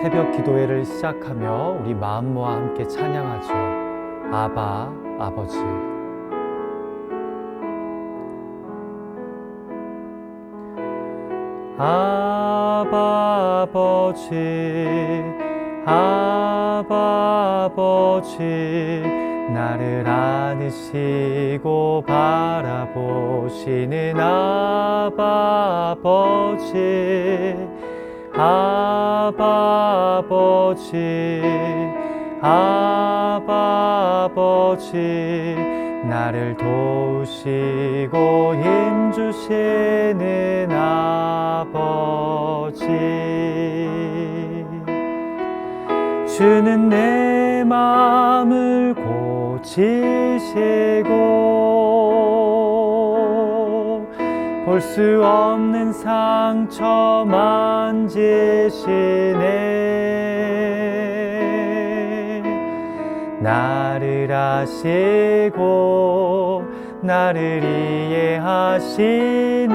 새벽 기도회를 시작하며 우리 마음 모아 함께 찬양하죠. 아바, 아버지. 아바, 아버지, 아바, 아버지, 나를 안으시고 바라보시는 아바, 아버지, 아바, 아버지, 아바, 아버지, 나를 도우시고 힘주시는 아버지. 주는 내 마음을 고치시고 볼 수 없는 상처 만지시네. 나를 아시고 나를 이해하시네.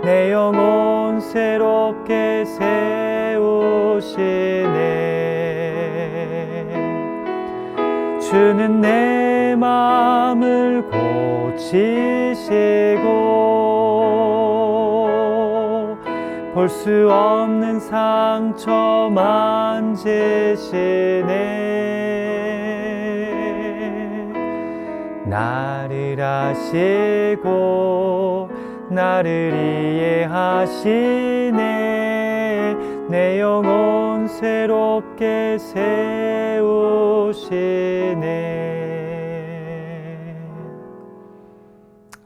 내 영혼 새롭게 세우시네. 주는 내 마음을 고치시고 볼 수 없는 상처 만지시네. 나를 아시고 나를 이해하시네. 내 영혼 새롭게 세우시네.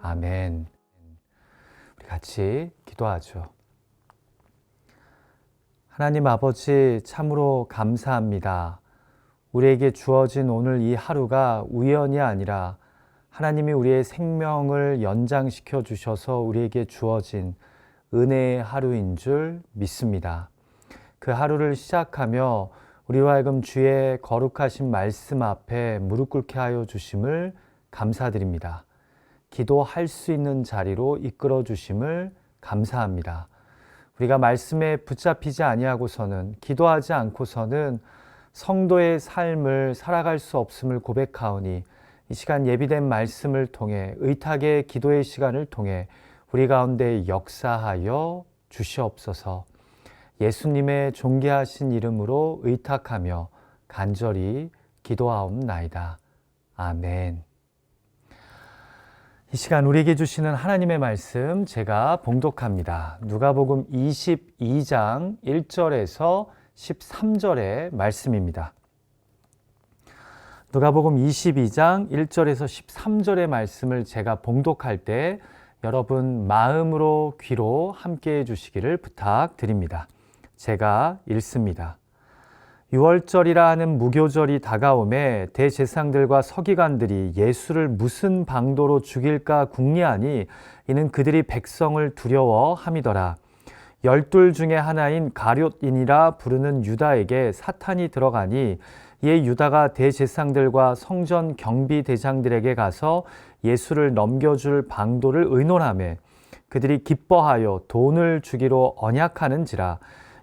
아멘. 우리 같이 기도하죠. 하나님 아버지, 참으로 감사합니다. 우리에게 주어진 오늘 이 하루가 우연이 아니라 하나님이 우리의 생명을 연장시켜 주셔서 우리에게 주어진 은혜의 하루인 줄 믿습니다. 그 하루를 시작하며 우리와 하여금 주의 거룩하신 말씀 앞에 무릎 꿇게 하여 주심을 감사드립니다. 기도할 수 있는 자리로 이끌어 주심을 감사합니다. 우리가 말씀에 붙잡히지 아니하고서는, 기도하지 않고서는 성도의 삶을 살아갈 수 없음을 고백하오니, 이 시간 예비된 말씀을 통해, 의탁의 기도의 시간을 통해 우리 가운데 역사하여 주시옵소서. 예수님의 존귀하신 이름으로 의탁하며 간절히 기도하옵나이다. 아멘. 이 시간 우리에게 주시는 하나님의 말씀 제가 봉독합니다. 누가복음 22장 1절에서 13절의 말씀입니다. 누가복음 22장 1절에서 13절의 말씀을 제가 봉독할 때 여러분 마음으로 귀로 함께 해주시기를 부탁드립니다. 제가 읽습니다. 유월절이라 하는 무교절이 다가오매 대제사장들과 서기관들이 예수를 무슨 방도로 죽일까 궁리하니 이는 그들이 백성을 두려워함이더라. 12 중에 하나인 가룟인이라 부르는 유다에게 사탄이 들어가니 이에 유다가 대제사장들과 성전 경비대장들에게 가서 예수를 넘겨줄 방도를 의논하매 그들이 기뻐하여 돈을 주기로 언약하는지라.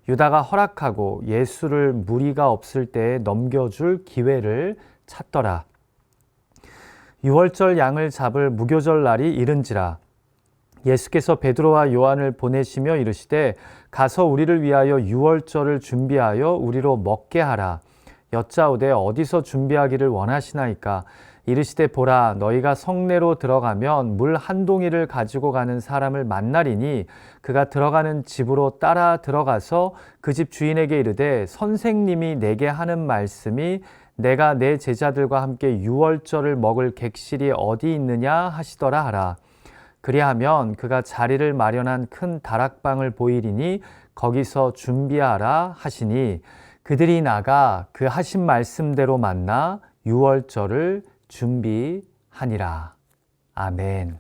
유다가 허락하고 예수를 무리가 없을 때에 넘겨줄 기회를 찾더라. 유월절 양을 잡을 무교절 날이 이른지라. 예수께서 베드로와 요한을 보내시며 이르시되 가서 우리를 위하여 유월절을 준비하여 우리로 먹게 하라. 여짜오되 어디서 준비하기를 원하시나이까. 이르시되 보라, 너희가 성내로 들어가면 물 한 동이를 가지고 가는 사람을 만나리니 그가 들어가는 집으로 따라 들어가서 그 집 주인에게 이르되 선생님이 내게 하는 말씀이 내가 내 제자들과 함께 유월절을 먹을 객실이 어디 있느냐 하시더라 하라. 그리하면 그가 자리를 마련한 큰 다락방을 보이리니 거기서 준비하라 하시니 그들이 나가 그 하신 말씀대로 만나 유월절을 준비하니라. 아멘.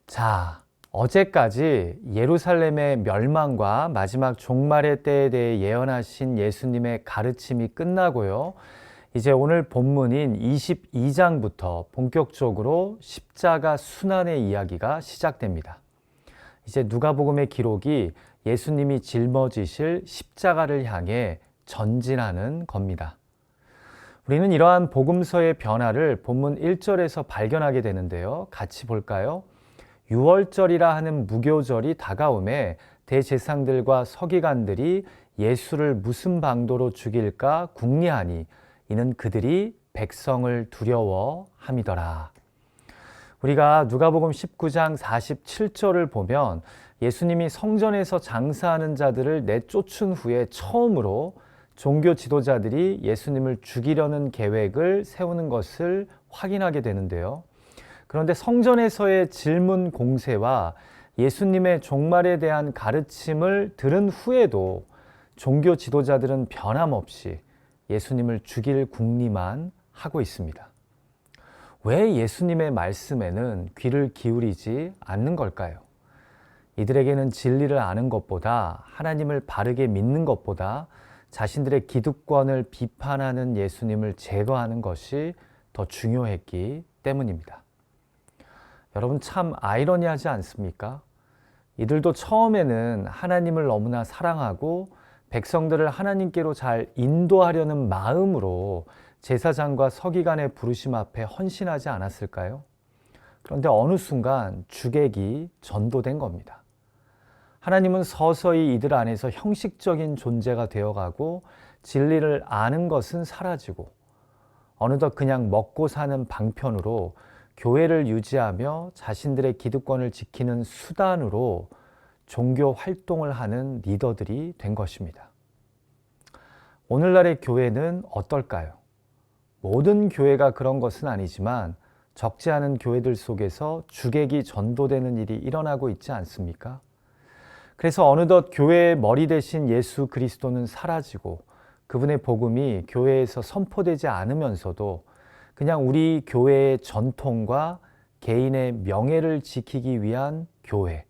자, 어제까지 예루살렘의 멸망과 마지막 종말의 때에 대해 예언하신 예수님의 가르침이 끝나고요. 이제 오늘 본문인 22장부터 본격적으로 십자가 순환의 이야기가 시작됩니다. 이제 누가복음의 기록이 예수님이 짊어지실 십자가를 향해 전진하는 겁니다. 우리는 이러한 복음서의 변화를 본문 1절에서 발견하게 되는데요. 같이 볼까요? 유월절이라 하는 무교절이 다가오매 대제사장들과 서기관들이 예수를 무슨 방도로 죽일까 궁리하니 이는 그들이 백성을 두려워함이더라. 우리가 누가복음 19장 47절을 보면 예수님이 성전에서 장사하는 자들을 내쫓은 후에 처음으로 종교 지도자들이 예수님을 죽이려는 계획을 세우는 것을 확인하게 되는데요. 그런데 성전에서의 질문 공세와 예수님의 종말에 대한 가르침을 들은 후에도 종교 지도자들은 변함없이 예수님을 죽일 궁리만 하고 있습니다. 왜 예수님의 말씀에는 귀를 기울이지 않는 걸까요? 이들에게는 진리를 아는 것보다, 하나님을 바르게 믿는 것보다 자신들의 기득권을 비판하는 예수님을 제거하는 것이 더 중요했기 때문입니다. 여러분, 참 아이러니하지 않습니까? 이들도 처음에는 하나님을 너무나 사랑하고 백성들을 하나님께로 잘 인도하려는 마음으로 제사장과 서기관의 부르심 앞에 헌신하지 않았을까요? 그런데 어느 순간 주객이 전도된 겁니다. 하나님은 서서히 이들 안에서 형식적인 존재가 되어가고 진리를 아는 것은 사라지고 어느덧 그냥 먹고 사는 방편으로 교회를 유지하며 자신들의 기득권을 지키는 수단으로 종교 활동을 하는 리더들이 된 것입니다. 오늘날의 교회는 어떨까요? 모든 교회가 그런 것은 아니지만 적지 않은 교회들 속에서 주객이 전도되는 일이 일어나고 있지 않습니까? 그래서 어느덧 교회의 머리 대신 예수 그리스도는 사라지고 그분의 복음이 교회에서 선포되지 않으면서도 그냥 우리 교회의 전통과 개인의 명예를 지키기 위한 교회,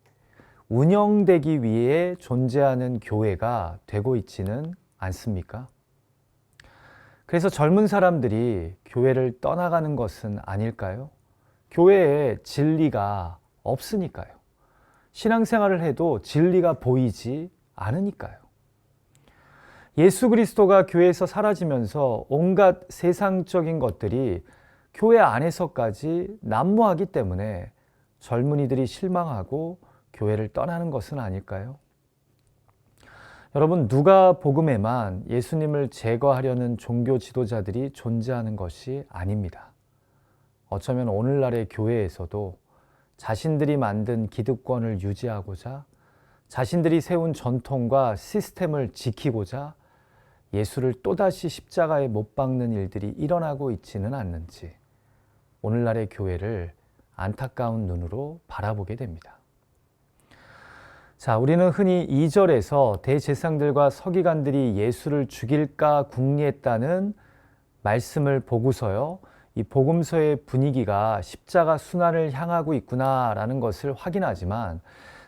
운영되기 위해 존재하는 교회가 되고 있지는 않습니까? 그래서 젊은 사람들이 교회를 떠나가는 것은 아닐까요? 교회에 진리가 없으니까요. 신앙생활을 해도 진리가 보이지 않으니까요. 예수 그리스도가 교회에서 사라지면서 온갖 세상적인 것들이 교회 안에서까지 난무하기 때문에 젊은이들이 실망하고 교회를 떠나는 것은 아닐까요? 여러분, 누가복음에만 예수님을 제거하려는 종교 지도자들이 존재하는 것이 아닙니다. 어쩌면 오늘날의 교회에서도 자신들이 만든 기득권을 유지하고자 자신들이 세운 전통과 시스템을 지키고자 예수를 또다시 십자가에 못 박는 일들이 일어나고 있지는 않는지 오늘날의 교회를 안타까운 눈으로 바라보게 됩니다. 자, 우리는 흔히 2절에서 대제사장들과 서기관들이 예수를 죽일까 궁리했다는 말씀을 보고서요, 이 복음서의 분위기가 십자가 순환을 향하고 있구나라는 것을 확인하지만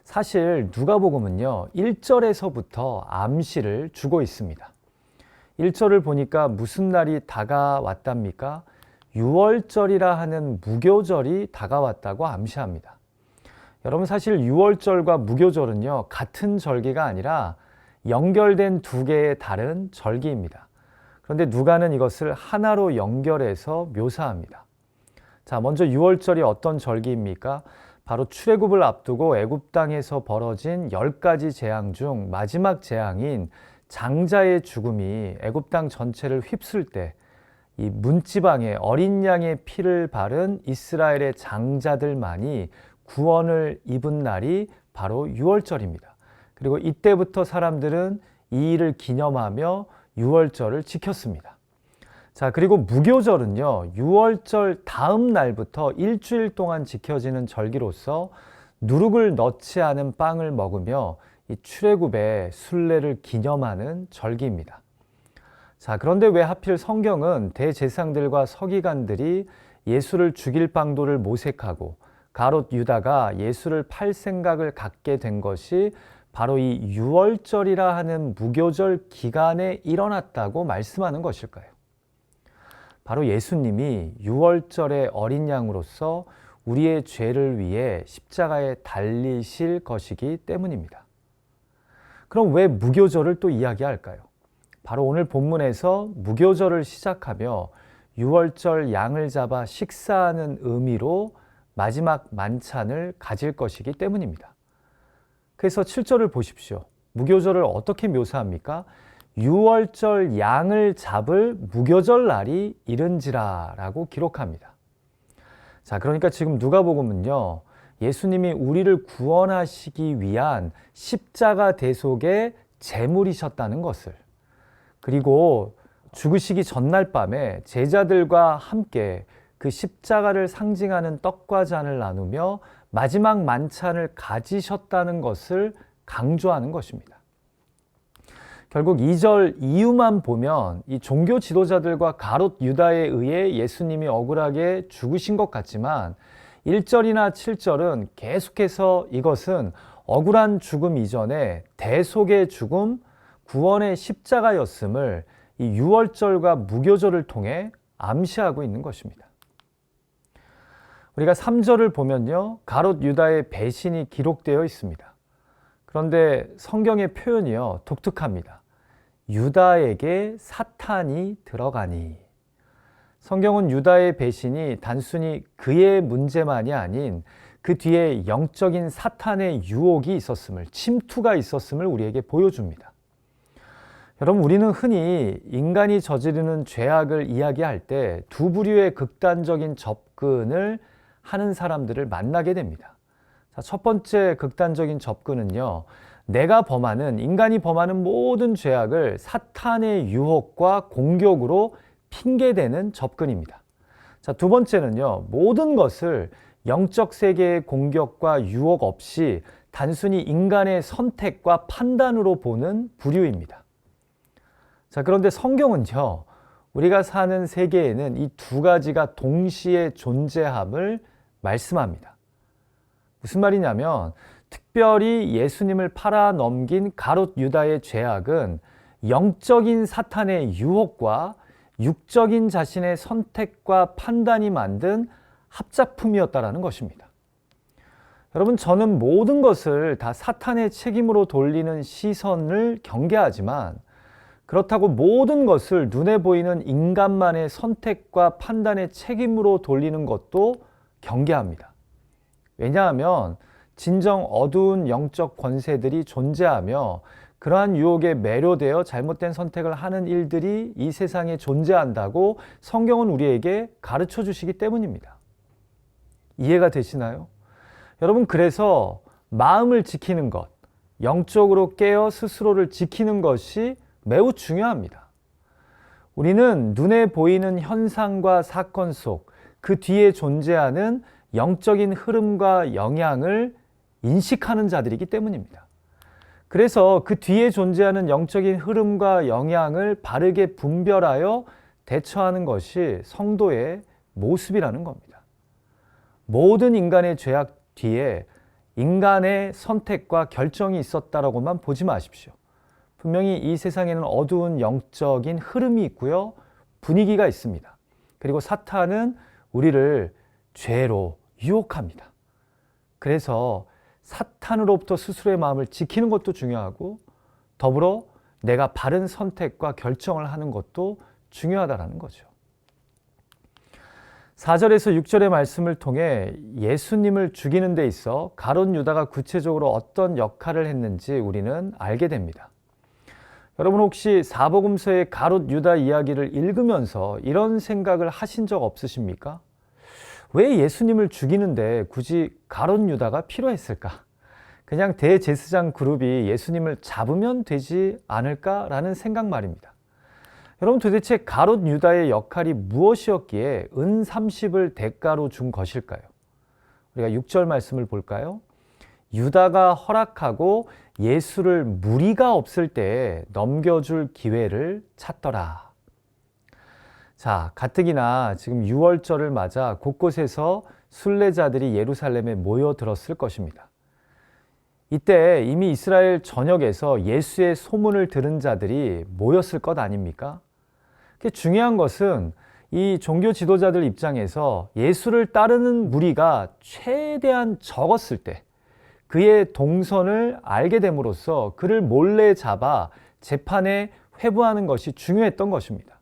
사실 누가복음은요 1절에서부터 암시를 주고 있습니다. 1절을 보니까 무슨 날이 다가왔답니까? 유월절이라 하는 무교절이 다가왔다고 암시합니다. 여러분, 사실 유월절과 무교절은요 같은 절기가 아니라 연결된 두 개의 다른 절기입니다. 그런데 누가는 이것을 하나로 연결해서 묘사합니다. 자, 먼저 유월절이 어떤 절기입니까? 바로 출애굽을 앞두고 애굽 땅에서 벌어진 10가지 재앙 중 마지막 재앙인 장자의 죽음이 애굽 땅 전체를 휩쓸 때 이 문지방에 어린 양의 피를 바른 이스라엘의 장자들만이 구원을 입은 날이 바로 유월절입니다. 그리고 이때부터 사람들은 이 일을 기념하며 유월절을 지켰습니다. 자, 그리고 무교절은요, 유월절 다음 날부터 일주일 동안 지켜지는 절기로서 누룩을 넣지 않은 빵을 먹으며 이 출애굽의 순례를 기념하는 절기입니다. 자, 그런데 왜 하필 성경은 대제사장들과 서기관들이 예수를 죽일 방도를 모색하고 가롯 유다가 예수를 팔 생각을 갖게 된 것이 바로 이 유월절이라 하는 무교절 기간에 일어났다고 말씀하는 것일까요? 바로 예수님이 유월절의 어린 양으로서 우리의 죄를 위해 십자가에 달리실 것이기 때문입니다. 그럼 왜 무교절을 또 이야기할까요? 바로 오늘 본문에서 무교절을 시작하며 유월절 양을 잡아 식사하는 의미로 마지막 만찬을 가질 것이기 때문입니다. 그래서 7절을 보십시오. 무교절을 어떻게 묘사합니까? 유월절 양을 잡을 무교절 날이 이른지라 라고 기록합니다. 자, 그러니까 지금 누가복음은요, 예수님이 우리를 구원하시기 위한 십자가 대속의 제물이셨다는 것을, 그리고 죽으시기 전날 밤에 제자들과 함께 그 십자가를 상징하는 떡과 잔을 나누며 마지막 만찬을 가지셨다는 것을 강조하는 것입니다. 결국 2절 이유만 보면 이 종교 지도자들과 가롯 유다에 의해 예수님이 억울하게 죽으신 것 같지만 1절이나 7절은 계속해서 이것은 억울한 죽음 이전에 대속의 죽음, 구원의 십자가였음을 이 유월절과 무교절을 통해 암시하고 있는 것입니다. 우리가 3절을 보면요, 가롯 유다의 배신이 기록되어 있습니다. 그런데 성경의 표현이요, 독특합니다. 유다에게 사탄이 들어가니. 성경은 유다의 배신이 단순히 그의 문제만이 아닌 그 뒤에 영적인 사탄의 유혹이 있었음을, 침투가 있었음을 우리에게 보여줍니다. 여러분, 우리는 흔히 인간이 저지르는 죄악을 이야기할 때 두 부류의 극단적인 접근을 하는 사람들을 만나게 됩니다. 자, 첫 번째 극단적인 접근은요, 내가 범하는, 인간이 범하는 모든 죄악을 사탄의 유혹과 공격으로 핑계대는 접근입니다. 자, 두 번째는요, 모든 것을 영적 세계의 공격과 유혹 없이 단순히 인간의 선택과 판단으로 보는 부류입니다. 자, 그런데 성경은요, 우리가 사는 세계에는 이 두 가지가 동시에 존재함을 말씀합니다. 무슨 말이냐면, 특별히 예수님을 팔아넘긴 가롯 유다의 죄악은 영적인 사탄의 유혹과 육적인 자신의 선택과 판단이 만든 합작품이었다라는 것입니다. 여러분, 저는 모든 것을 다 사탄의 책임으로 돌리는 시선을 경계하지만, 그렇다고 모든 것을 눈에 보이는 인간만의 선택과 판단의 책임으로 돌리는 것도 경계합니다. 왜냐하면 진정 어두운 영적 권세들이 존재하며 그러한 유혹에 매료되어 잘못된 선택을 하는 일들이 이 세상에 존재한다고 성경은 우리에게 가르쳐 주시기 때문입니다. 이해가 되시나요? 여러분, 그래서 마음을 지키는 것, 영적으로 깨어 스스로를 지키는 것이 매우 중요합니다. 우리는 눈에 보이는 현상과 사건 속 그 뒤에 존재하는 영적인 흐름과 영향을 인식하는 자들이기 때문입니다. 그래서 그 뒤에 존재하는 영적인 흐름과 영향을 바르게 분별하여 대처하는 것이 성도의 모습이라는 겁니다. 모든 인간의 죄악 뒤에 인간의 선택과 결정이 있었다라고만 보지 마십시오. 분명히 이 세상에는 어두운 영적인 흐름이 있고요, 분위기가 있습니다. 그리고 사탄은 우리를 죄로 유혹합니다. 그래서 사탄으로부터 스스로의 마음을 지키는 것도 중요하고, 더불어 내가 바른 선택과 결정을 하는 것도 중요하다는 거죠. 4절에서 6절의 말씀을 통해 예수님을 죽이는 데 있어 가롯 유다가 구체적으로 어떤 역할을 했는지 우리는 알게 됩니다. 여러분, 혹시 사복음서의 가롯 유다 이야기를 읽으면서 이런 생각을 하신 적 없으십니까? 왜 예수님을 죽이는데 굳이 가롯 유다가 필요했을까? 그냥 대제사장 그룹이 예수님을 잡으면 되지 않을까라는 생각 말입니다. 여러분, 도대체 가롯 유다의 역할이 무엇이었기에 은 30을 대가로 준 것일까요? 우리가 6절 말씀을 볼까요? 유다가 허락하고 예수를 무리가 없을 때에 넘겨줄 기회를 찾더라. 자, 가뜩이나 지금 유월절을 맞아 곳곳에서 순례자들이 예루살렘에 모여들었을 것입니다. 이때 이미 이스라엘 전역에서 예수의 소문을 들은 자들이 모였을 것 아닙니까? 중요한 것은 이 종교 지도자들 입장에서 예수를 따르는 무리가 최대한 적었을 때 그의 동선을 알게 됨으로써 그를 몰래 잡아 재판에 회부하는 것이 중요했던 것입니다.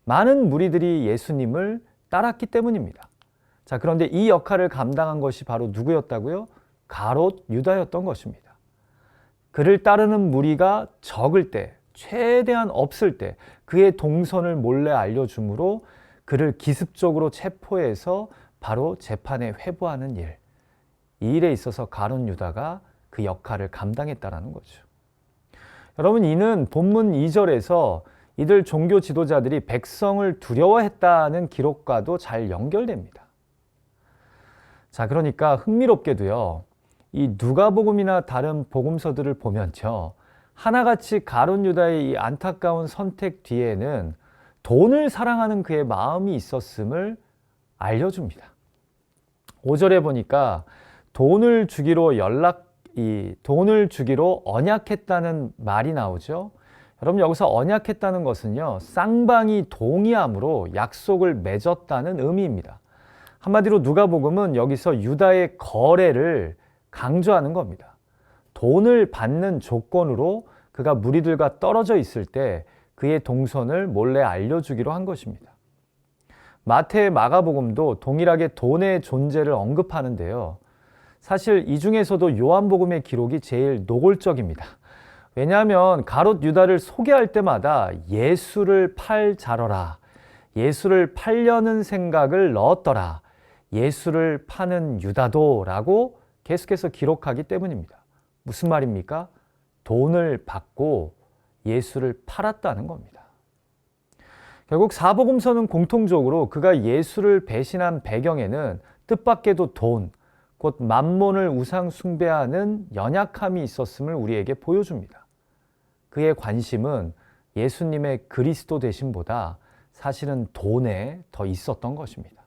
많은 무리들이 예수님을 따랐기 때문입니다. 자, 그런데 이 역할을 감당한 것이 바로 누구였다고요? 가롯 유다였던 것입니다. 그를 따르는 무리가 적을 때, 최대한 없을 때 그의 동선을 몰래 알려주므로 그를 기습적으로 체포해서 바로 재판에 회부하는 일. 이 일에 있어서 가룟 유다가 그 역할을 감당했다라는 거죠. 여러분, 이는 본문 2절에서 이들 종교 지도자들이 백성을 두려워했다는 기록과도 잘 연결됩니다. 자, 그러니까 흥미롭게도요, 이 누가복음이나 다른 복음서들을 보면요, 하나같이 가룟 유다의 이 안타까운 선택 뒤에는 돈을 사랑하는 그의 마음이 있었음을 알려줍니다. 5절에 보니까 돈을 주기로 언약했다는 말이 나오죠. 여러분, 여기서 언약했다는 것은요, 쌍방이 동의함으로 약속을 맺었다는 의미입니다. 한마디로 누가복음은 여기서 유다의 거래를 강조하는 겁니다. 돈을 받는 조건으로 그가 무리들과 떨어져 있을 때 그의 동선을 몰래 알려주기로 한 것입니다. 마태, 마가복음도 동일하게 돈의 존재를 언급하는데요. 사실 이 중에서도 요한복음의 기록이 제일 노골적입니다. 왜냐하면 가롯 유다를 소개할 때마다 예수를 팔자러라, 예수를 팔려는 생각을 넣었더라, 예수를 파는 유다도라고 계속해서 기록하기 때문입니다. 무슨 말입니까? 돈을 받고 예수를 팔았다는 겁니다. 결국 사복음서는 공통적으로 그가 예수를 배신한 배경에는 뜻밖에도 돈, 곧 만몬을 우상 숭배하는 연약함이 있었음을 우리에게 보여줍니다. 그의 관심은 예수님의 그리스도 되심보다 사실은 돈에 더 있었던 것입니다.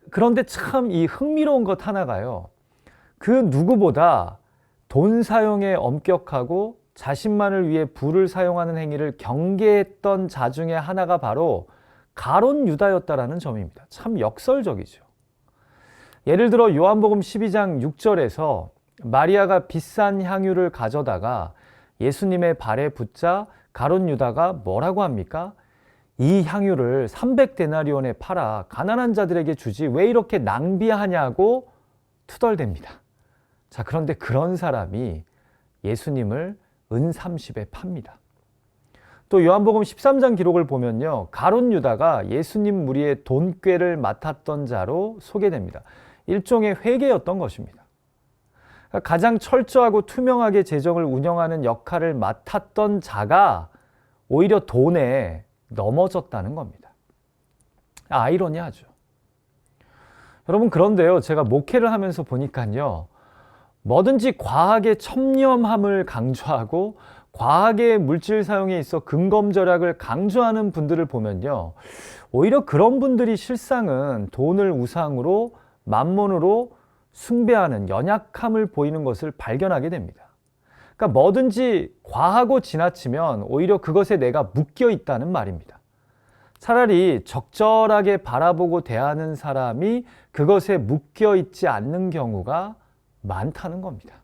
그런데 참 이 흥미로운 것 하나가요, 그 누구보다 돈 사용에 엄격하고 자신만을 위해 부를 사용하는 행위를 경계했던 자 중에 하나가 바로 가롯 유다였다라는 점입니다. 참 역설적이죠. 예를 들어 요한복음 12장 6절에서 마리아가 비싼 향유를 가져다가 예수님의 발에 붓자 가롯 유다가 뭐라고 합니까? 이 향유를 300데나리온에 팔아 가난한 자들에게 주지 왜 이렇게 낭비하냐고 투덜댑니다. 자, 그런데 그런 사람이 예수님을 은 30에 팝니다. 또 요한복음 13장 기록을 보면요, 가롯 유다가 예수님 무리의 돈꾀를 맡았던 자로 소개됩니다. 일종의 회계였던 것입니다. 가장 철저하고 투명하게 재정을 운영하는 역할을 맡았던 자가 오히려 돈에 넘어졌다는 겁니다. 아이러니하죠. 여러분, 그런데요, 제가 목회를 하면서 보니까요, 뭐든지 과학의 첨예함을 강조하고 과학의 물질 사용에 있어 근검절약을 강조하는 분들을 보면요, 오히려 그런 분들이 실상은 돈을 우상으로 만몬으로 숭배하는 연약함을 보이는 것을 발견하게 됩니다. 그러니까 뭐든지 과하고 지나치면 오히려 그것에 내가 묶여 있다는 말입니다. 차라리 적절하게 바라보고 대하는 사람이 그것에 묶여 있지 않는 경우가 많다는 겁니다.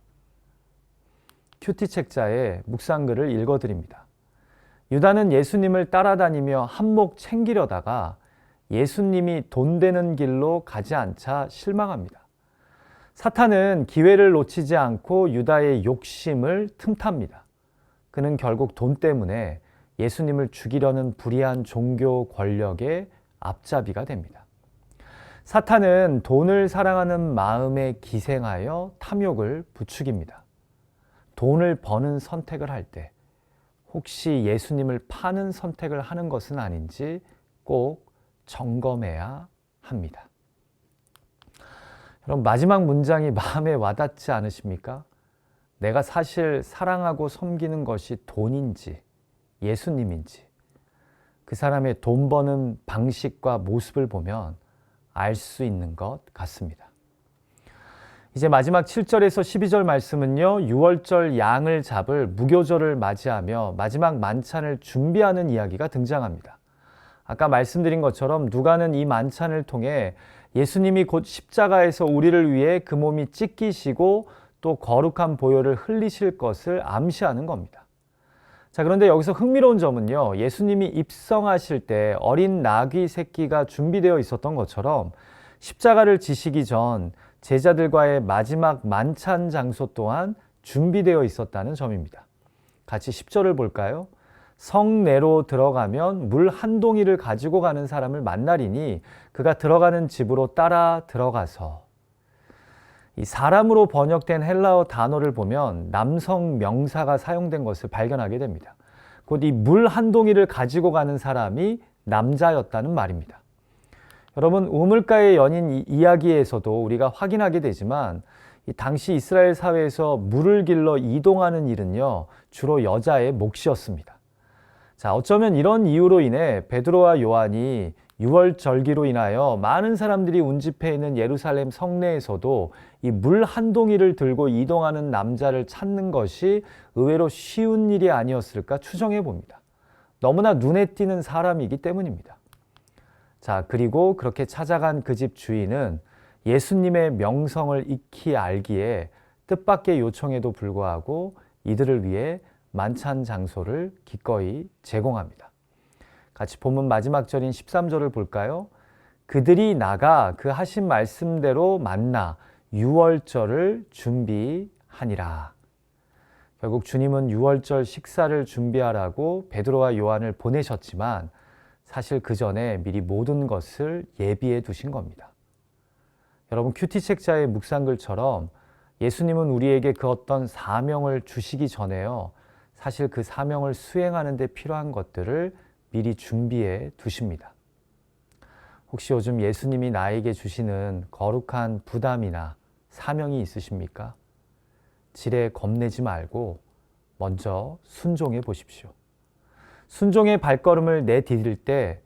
큐티 책자의 묵상글을 읽어드립니다. 유다는 예수님을 따라다니며 한몫 챙기려다가 예수님이 돈 되는 길로 가지 않자 실망합니다. 사탄은 기회를 놓치지 않고 유다의 욕심을 틈탑니다. 그는 결국 돈 때문에 예수님을 죽이려는 불의한 종교 권력의 앞잡이가 됩니다. 사탄은 돈을 사랑하는 마음에 기생하여 탐욕을 부추깁니다. 돈을 버는 선택을 할 때 혹시 예수님을 파는 선택을 하는 것은 아닌지 꼭 점검해야 합니다. 여러분, 마지막 문장이 마음에 와닿지 않으십니까? 내가 사실 사랑하고 섬기는 것이 돈인지 예수님인지 그 사람의 돈 버는 방식과 모습을 보면 알 수 있는 것 같습니다. 이제 마지막 7절에서 12절 말씀은요, 유월절 양을 잡을 무교절을 맞이하며 마지막 만찬을 준비하는 이야기가 등장합니다. 아까 말씀드린 것처럼 누가는 이 만찬을 통해 예수님이 곧 십자가에서 우리를 위해 그 몸이 찢기시고 또 거룩한 보혈을 흘리실 것을 암시하는 겁니다. 자, 그런데 여기서 흥미로운 점은요, 예수님이 입성하실 때 어린 나귀 새끼가 준비되어 있었던 것처럼 십자가를 지시기 전 제자들과의 마지막 만찬 장소 또한 준비되어 있었다는 점입니다. 같이 10절을 볼까요? 성내로 들어가면 물 한 동이를 가지고 가는 사람을 만나리니 그가 들어가는 집으로 따라 들어가서. 이 사람으로 번역된 헬라어 단어를 보면 남성 명사가 사용된 것을 발견하게 됩니다. 곧 이 물 한 동이를 가지고 가는 사람이 남자였다는 말입니다. 여러분, 우물가의 연인 이야기에서도 우리가 확인하게 되지만 이 당시 이스라엘 사회에서 물을 길러 이동하는 일은요, 주로 여자의 몫이었습니다. 자, 어쩌면 이런 이유로 인해 베드로와 요한이 유월절기로 인하여 많은 사람들이 운집해 있는 예루살렘 성내에서도 이 물 한 동이를 들고 이동하는 남자를 찾는 것이 의외로 쉬운 일이 아니었을까 추정해 봅니다. 너무나 눈에 띄는 사람이기 때문입니다. 자, 그리고 그렇게 찾아간 그 집 주인은 예수님의 명성을 익히 알기에 뜻밖의 요청에도 불구하고 이들을 위해 만찬 장소를 기꺼이 제공합니다. 같이 본문 마지막 절인 13절을 볼까요? 그들이 나가 그 하신 말씀대로 만나 유월절을 준비하니라. 결국 주님은 유월절 식사를 준비하라고 베드로와 요한을 보내셨지만 사실 그 전에 미리 모든 것을 예비해 두신 겁니다. 여러분, 큐티 책자의 묵상글처럼 예수님은 우리에게 그 어떤 사명을 주시기 전에요, 사실 그 사명을 수행하는 데 필요한 것들을 미리 준비해 두십니다. 혹시 요즘 예수님이 나에게 주시는 거룩한 부담이나 사명이 있으십니까? 지레 겁내지 말고 먼저 순종해 보십시오. 순종의 발걸음을 내디딜 때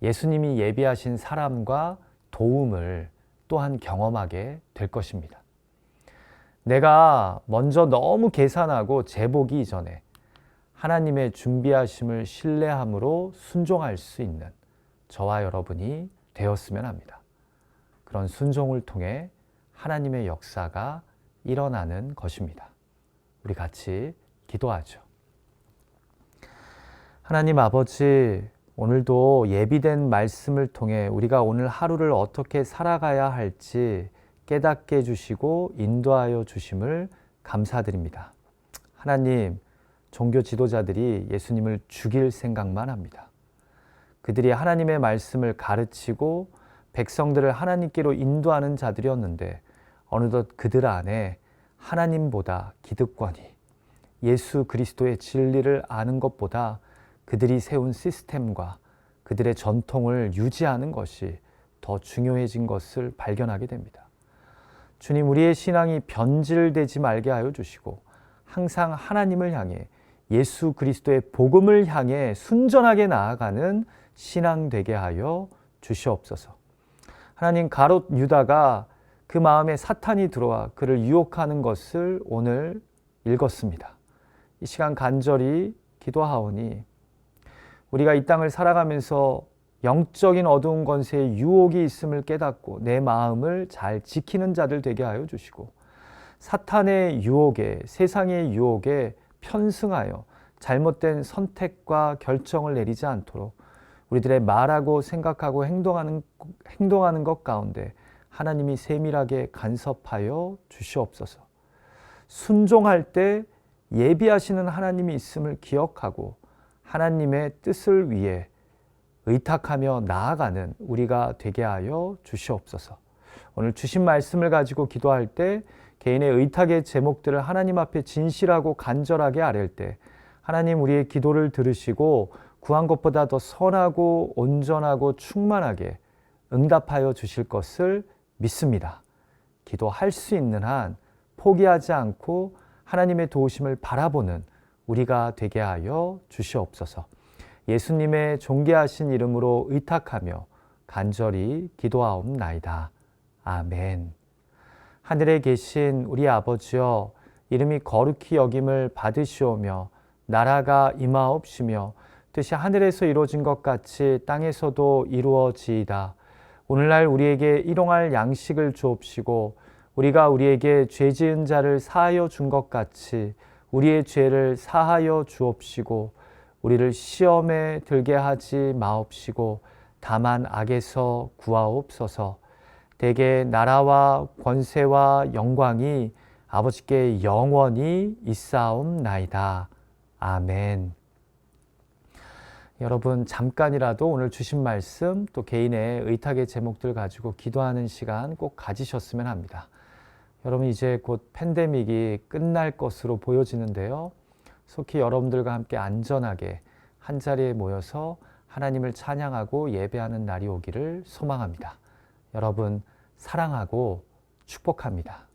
예수님이 예비하신 사람과 도움을 또한 경험하게 될 것입니다. 내가 먼저 너무 계산하고 재보기 이전에 하나님의 준비하심을 신뢰함으로 순종할 수 있는 저와 여러분이 되었으면 합니다. 그런 순종을 통해 하나님의 역사가 일어나는 것입니다. 우리 같이 기도하죠. 하나님 아버지, 오늘도 예비된 말씀을 통해 우리가 오늘 하루를 어떻게 살아가야 할지 깨닫게 해주시고 인도하여 주심을 감사드립니다. 하나님, 종교 지도자들이 예수님을 죽일 생각만 합니다. 그들이 하나님의 말씀을 가르치고 백성들을 하나님께로 인도하는 자들이었는데 어느덧 그들 안에 하나님보다 기득권이, 예수 그리스도의 진리를 아는 것보다 그들이 세운 시스템과 그들의 전통을 유지하는 것이 더 중요해진 것을 발견하게 됩니다. 주님, 우리의 신앙이 변질되지 말게 하여 주시고 항상 하나님을 향해 예수 그리스도의 복음을 향해 순전하게 나아가는 신앙 되게 하여 주시옵소서. 하나님, 가롯 유다가 그 마음에 사탄이 들어와 그를 유혹하는 것을 오늘 읽었습니다. 이 시간 간절히 기도하오니 우리가 이 땅을 살아가면서 영적인 어두운 권세의 유혹이 있음을 깨닫고 내 마음을 잘 지키는 자들 되게 하여 주시고 사탄의 유혹에, 세상의 유혹에 편승하여 잘못된 선택과 결정을 내리지 않도록 우리들의 말하고 생각하고 행동하는 것 가운데 하나님이 세밀하게 간섭하여 주시옵소서. 순종할 때 예비하시는 하나님이 있음을 기억하고 하나님의 뜻을 위해 의탁하며 나아가는 우리가 되게 하여 주시옵소서. 오늘 주신 말씀을 가지고 기도할 때 개인의 의탁의 제목들을 하나님 앞에 진실하고 간절하게 아랠 때 하나님 우리의 기도를 들으시고 구한 것보다 더 선하고 온전하고 충만하게 응답하여 주실 것을 믿습니다. 기도할 수 있는 한 포기하지 않고 하나님의 도우심을 바라보는 우리가 되게 하여 주시옵소서. 예수님의 존귀하신 이름으로 의탁하며 간절히 기도하옵나이다. 아멘. 하늘에 계신 우리 아버지여, 이름이 거룩히 여김을 받으시오며 나라가 임하옵시며 뜻이 하늘에서 이루어진 것 같이 땅에서도 이루어지이다. 오늘날 우리에게 일용할 양식을 주옵시고 우리가 우리에게 죄 지은 자를 사하여 준 것 같이 우리의 죄를 사하여 주옵시고 우리를 시험에 들게 하지 마옵시고 다만 악에서 구하옵소서. 대개 나라와 권세와 영광이 아버지께 영원히 있사옵나이다. 아멘. 여러분 잠깐이라도 오늘 주신 말씀 또 개인의 의탁의 제목들 가지고 기도하는 시간 꼭 가지셨으면 합니다. 여러분 이제 곧 팬데믹이 끝날 것으로 보여지는데요. 속히 여러분들과 함께 안전하게 한자리에 모여서 하나님을 찬양하고 예배하는 날이 오기를 소망합니다. 여러분 사랑하고 축복합니다.